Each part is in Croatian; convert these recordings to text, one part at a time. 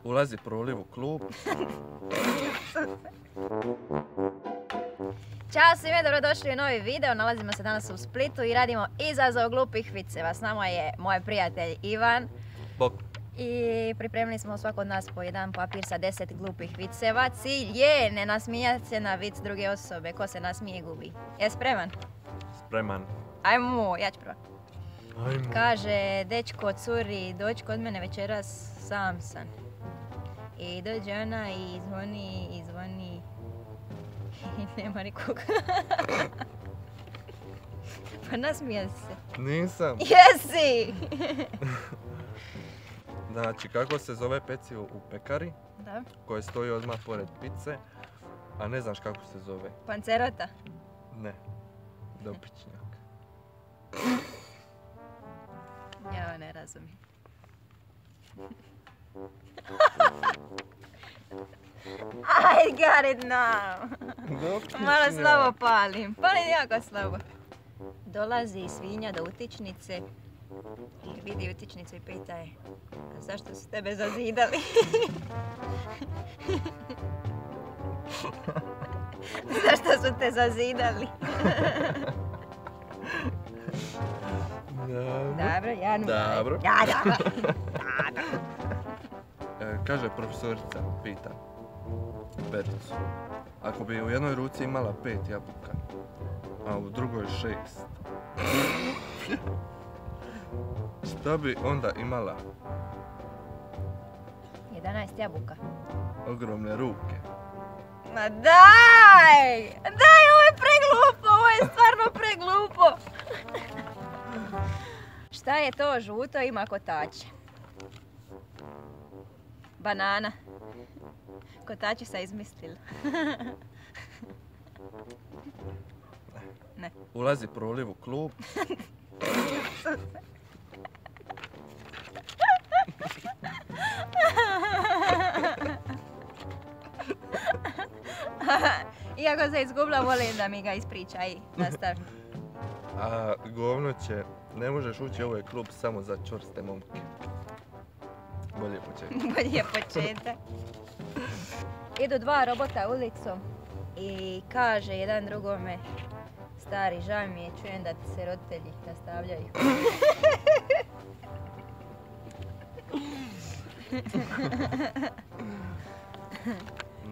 Ulazi proliv u klub. Ćao svima, dobrodošli u novi video. Nalazimo se danas u Splitu i radimo izazov glupih viceva. S nama je moj prijatelj Ivan. Bok. I pripremili smo svako od nas po jedan papir sa 10 glupih viceva. Cilj je ne nasmijati se na vic druge osobe. Ko se nasmije gubi. Je spreman? Spreman. Ajmo, ja ću prva. Ajmo. Kaže, dečko, curi, dođi kod mene večeras, sam sam. I dođe ona i zvoni. I nema nikog. Pa nasmije se. Nisam. Jesi! Znači, kako se zove pecivo u pekari? Da. Koje stoji odmah pored pice, a ne znaš kako se zove? Pancerota. Ne. Dopičnjak. Ja ne razumijem. I got it now! Malo slabo palim. Palim jako slabo. Dolazi svinja do utičnice i vidi utičnicu i pita je: a zašto su tebe zazidali? Zašto su te zazidali? Dobro, ja Dobro. Ja, dobro. Kaže profesorica, pita Pericu, ako bi u jednoj ruci imala 5 jabuka, a u drugoj 6, šta bi onda imala? 11 jabuka. Ogromne ruke. Ma daj! Daj, ovo je preglupo, ovo je stvarno preglupo. Šta je to žuto i ima kotače? Banana. Kotači se izmislili. Ne. Ulazi proliv u klub. Iako se izgubila, volim da mi ga ispriča i nastavi. A govno će, ne možeš ući u ovaj klub samo za čvrste momke. Bolje početak. Bolje početak. Idu dva robota ulicom i kaže jedan drugome: stari, žao mi je, čujem da ti se roditelji nastavljaju.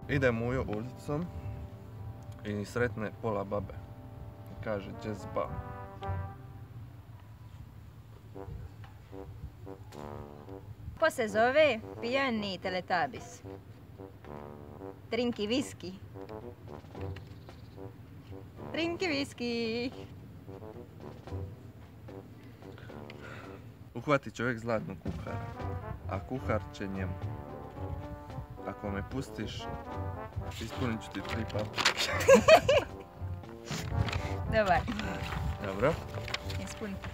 Ide Mujo ulicom i sretne pola babe. I kaže džezba. Ko se zove pijani teletabis? Trinki viski. Trinki viski. Uhvati čovjek zlatnog kuhara, a kuhar će njemu: ako me pustiš, ispunit ću ti 3 papire. Dobar. Dobro.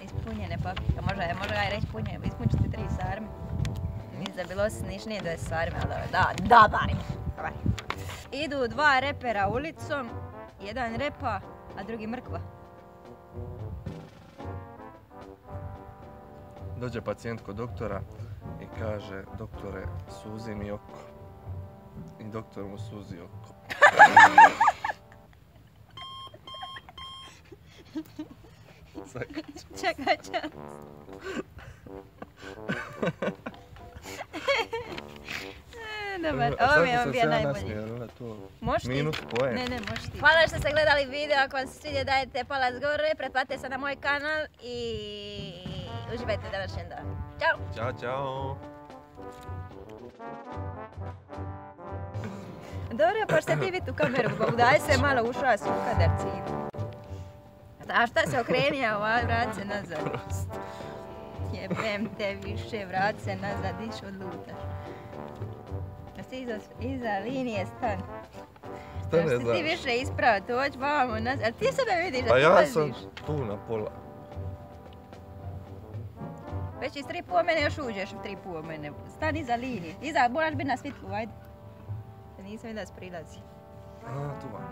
Ispunjene papike. Može ga i reći punjene, ispunit ću ti 3 sarme. Mislim da bilo snišnije da je sarme, ali dobro. Dobar. Idu dva repera ulicom, jedan repa, a drugi mrkva. Dođe pacijent kod doktora i kaže: doktore, suzi mi oko. I doktor mu suzi oko. Čekaj. Dobar, ovo mi je bio najbolji. Možeš ti? Minus poen. Ne, možeš ti. Hvala što ste gledali video, ako vam se svidio dajte palac gore, pretplatite se na moj kanal i uživajte u današnjem danu. Ćao! Ćao. Dobro, pa što ti vidi u kameru, Bog, daj se malo ušla su u kadarci. A šta se okrenija, vrat se nazad. Jebem te više, vrat se nazad, iš odlutaš. Iza linije stan. Stane za. Ti više ispravo, toć vamo nazad. Ali ti sebe vidiš da pa ti ja voziš. sam tu na pola. Već iz 3,5 mene još uđeš u 3,5 mene. Stan iza linije. Moraš biti na svitlu, ajde. Da nisam vidio da se prilazi. A, tu vam.